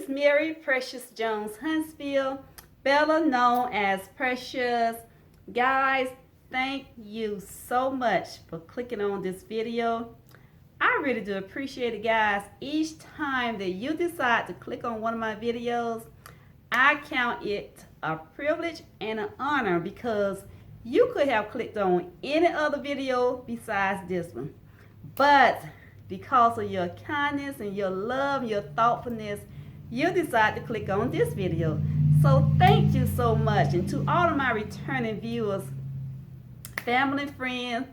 is Mary Precious Jones Huntsville, better known as Precious. Guys, thank you so much for clicking on this video. I really do appreciate it, guys. Each time that you decide to click on one of my videos, I count it a privilege and an honor because you could have clicked on any other video besides this one. But because of your kindness and your love, your thoughtfulness, you decide to click on this video. So thank you so much. And to all of my returning viewers, family and friends,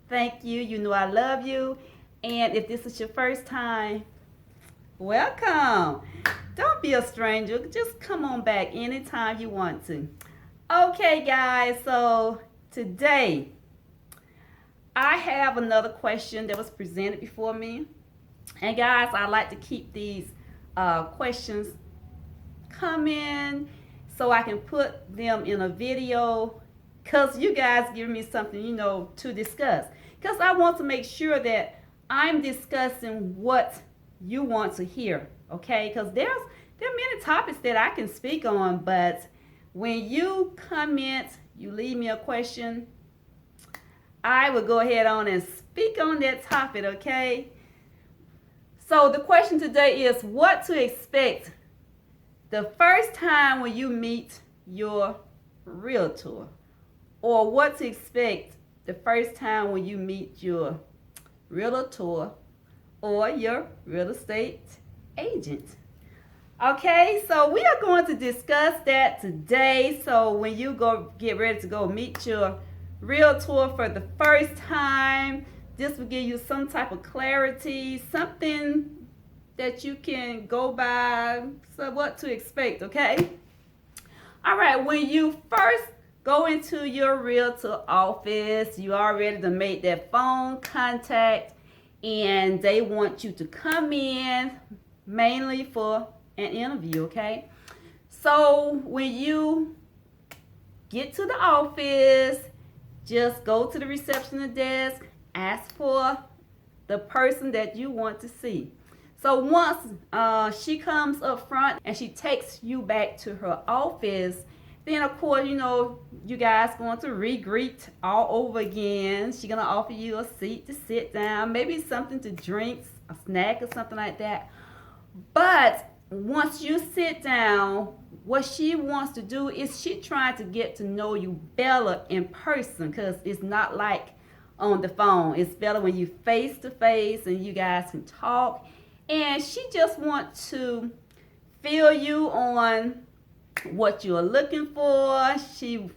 thank you. You know I love you. And if this is your first time, welcome. Don't be a stranger. Just come on back anytime you want to. Okay, guys, so today I have another question that was presented before me. And guys, I like to keep these questions coming so I can put them in a video because you guys give me something, to discuss. Because I want to make sure that I'm discussing what you want to hear, okay? Because there are many topics that I can speak on, but when you comment, you leave me a question, I will go ahead on and speak on that topic, okay? So the question today is what to expect the first time when you meet your realtor, or what to expect the first time when you meet your realtor or your real estate agent. Okay, so we are going to discuss that today. So when you get ready to go meet your realtor for the first time, this will give you some type of clarity, something that you can go by, so what to expect, okay? All right, when you first go into your realtor office, you already done made that phone contact, and they want you to come in mainly for an interview, okay? So when you get to the office, just go to the reception desk, ask for the person that you want to see. So once she comes up front and she takes you back to her office, then of course, you guys going to re-greet all over again. She's going to offer you a seat to sit down, maybe something to drink, a snack or something like that. But once you sit down, what she wants to do is she trying to get to know you better in person, because it's not like on the phone. It's better when you face to face and you guys can talk. And she just wants to feel you on what you're looking for. She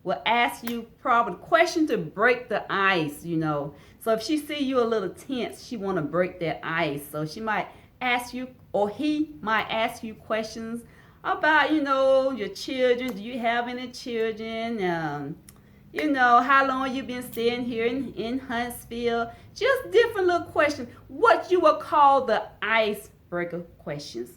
will ask you probably questions to break the ice, So if she see you a little tense, she want to break that ice. So she might ask you, or he might ask you questions about, your children. Do you have any children? How long you been staying here in Huntsville? Just different little questions. What you would call the icebreaker questions.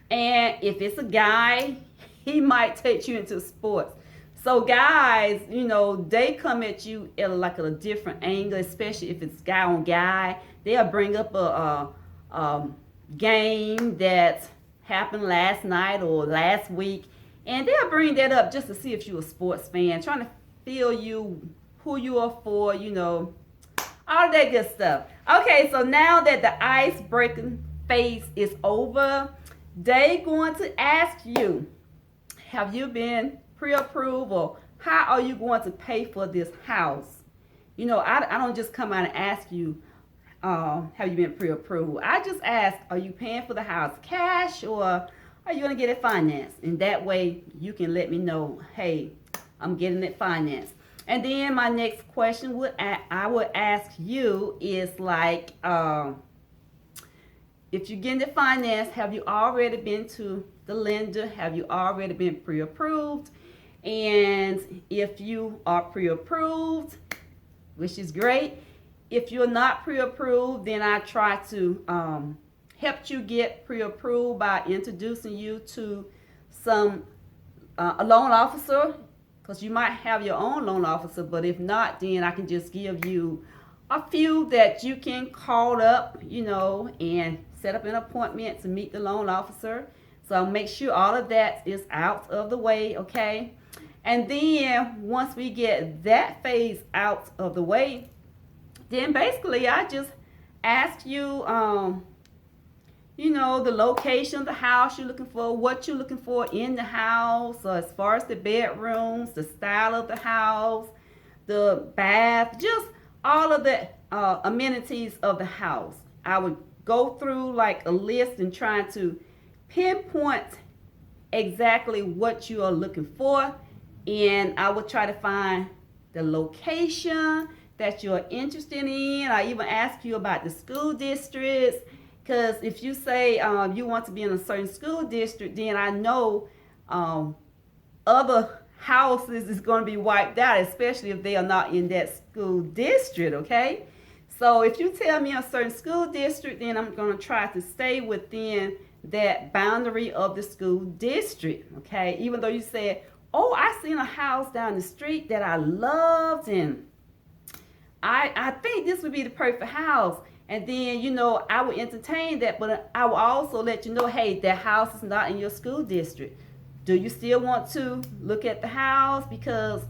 And if it's a guy, he might take you into sports. So guys, they come at you at like a different angle, especially if it's guy on guy. They'll bring up a game that happened last night or last week, and they'll bring that up just to see if you're a sports fan, trying to feel you, who you are for, all that good stuff. Okay, so now that the ice-breaking phase is over, they going to ask you, have you been pre-approved, or how are you going to pay for this house? I don't just come out and ask you, have you been pre-approved? I just ask, are you paying for the house cash, or are you going to get it financed? And that way you can let me know, hey, I'm getting it financed. And then my next question I would ask you is like, if you're getting it financed, have you already been to the lender? Have you already been pre-approved? And if you are pre-approved, which is great, if you're not pre-approved, then I try to help you get pre-approved by introducing you to a loan officer, because you might have your own loan officer, but if not, then I can just give you a few that you can call up, and set up an appointment to meet the loan officer. So make sure all of that is out of the way, okay? And then once we get that phase out of the way, then basically I just ask you, the location of the house you're looking for, what you're looking for in the house, as far as the bedrooms, the style of the house, the bath, just all of the amenities of the house. I would go through like a list and try to pinpoint exactly what you are looking for, and I would try to find the location that you're interested in. I even ask you about the school districts, because if you say you want to be in a certain school district, then I know other houses is going to be wiped out, especially if they are not in that school district, okay? So if you tell me a certain school district, then I'm going to try to stay within that boundary of the school district, okay? Even though you said, oh, I seen a house down the street that I loved, and I think this would be the perfect house. And then, I would entertain that, but I will also let you know, hey, that house is not in your school district. Do you still want to look at the house? Because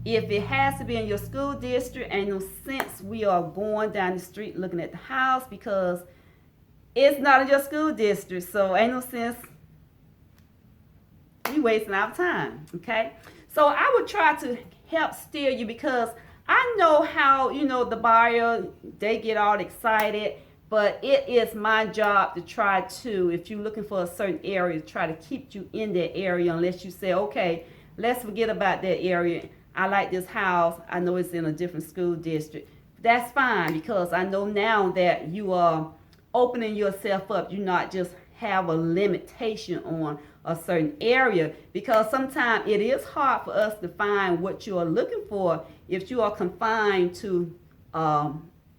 if it has to be in your school district, ain't no sense we are going down the street looking at the house, because it's not in your school district. So ain't no sense we wasting our time, okay? So I would try to help steer you, because I know how, the buyer, they get all excited, but it is my job to try to, if you're looking for a certain area, try to keep you in that area, unless you say, okay, let's forget about that area. I like this house. I know it's in a different school district. That's fine, because I know now that you are opening yourself up. You not just have a limitation on a certain area, because sometimes it is hard for us to find what you are looking for if you are confined to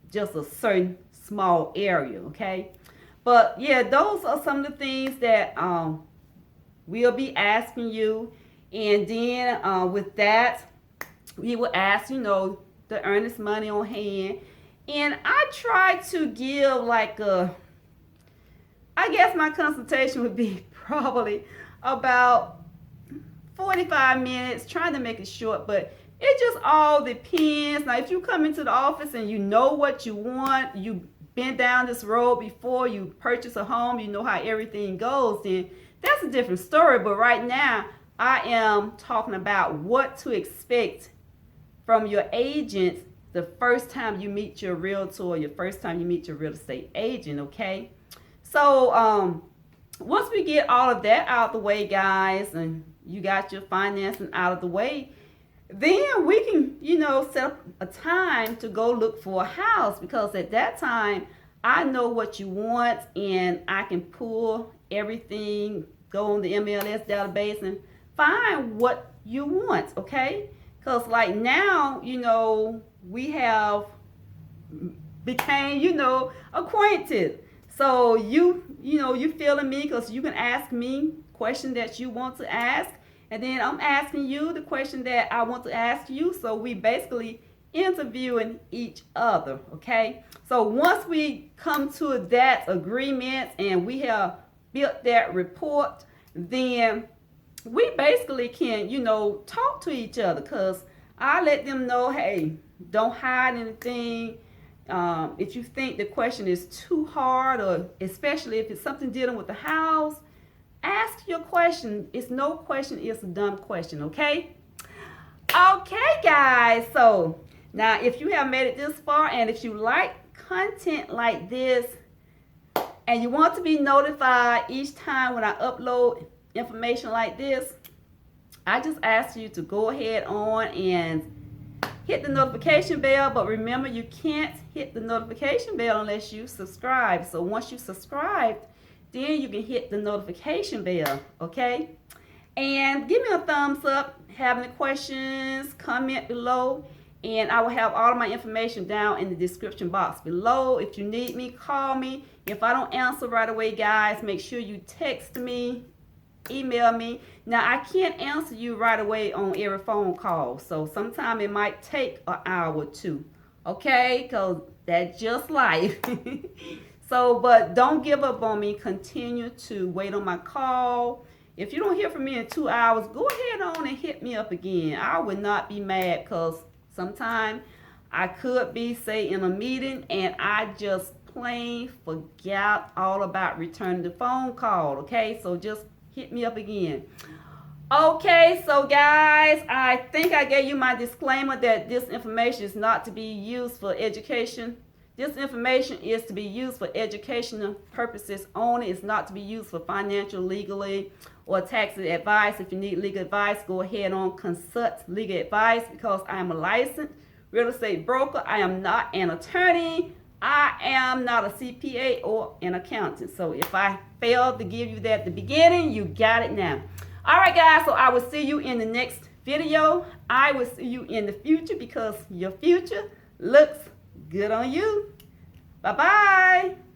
just a certain small area, okay? But yeah, those are some of the things that we'll be asking you. And then with that, we will ask, the earnest money on hand. And I try to give like I guess my consultation would be probably about 45 minutes, trying to make it short, but it just all depends. Now, if you come into the office and you know what you want, you've been down this road before, you purchase a home, you know how everything goes, then that's a different story. But right now, I am talking about what to expect from your agent the first time you meet your realtor, or your first time you meet your real estate agent, okay? So once we get all of that out of the way, guys, and you got your financing out of the way, then we can, set up a time to go look for a house, because at that time, I know what you want, and I can pull everything, go on the MLS database and find what you want, okay? Because like now, we have became, acquainted. So you feeling me, because you can ask me question that you want to ask, and then I'm asking you the question that I want to ask you. So we basically interviewing each other, okay? So once we come to that agreement and we have built that report, then we basically can, talk to each other, because I let them know, hey, don't hide anything. If you think the question is too hard, or especially if it's something dealing with the house, ask your question. It's no question is a dumb question, okay? Okay, guys. So now, if you have made it this far, and if you like content like this, and you want to be notified each time when I upload information like this, I just ask you to go ahead on and hit the notification bell. But remember, you can't hit the notification bell unless you subscribe. So once you subscribe, then you can hit the notification bell, okay? And give me a thumbs up. Have any questions, comment below, and I will have all of my information down in the description box below. If you need me, call me. If I don't answer right away, guys, make sure you text me, email me. Now, I can't answer you right away on every phone call, so sometimes it might take an hour or two, okay? Because that's just life. So, but don't give up on me. Continue to wait on my call. If you don't hear from me in 2 hours, go ahead on and hit me up again. I would not be mad because sometimes I could be, say, in a meeting and I just plain forgot all about returning the phone call. Okay, so just hit me up again. Okay, so guys, I think I gave you my disclaimer that this information is not to be used for education. This information is to be used for educational purposes only. It's not to be used for financial, legally, or tax advice. If you need legal advice, go ahead on consult legal advice because I am a licensed real estate broker. I am not an attorney. I am not a CPA or an accountant. So if I failed to give you that at the beginning, you got it now. All right, guys, so I will see you in the next video. I will see you in the future because your future looks good on you. Bye-bye.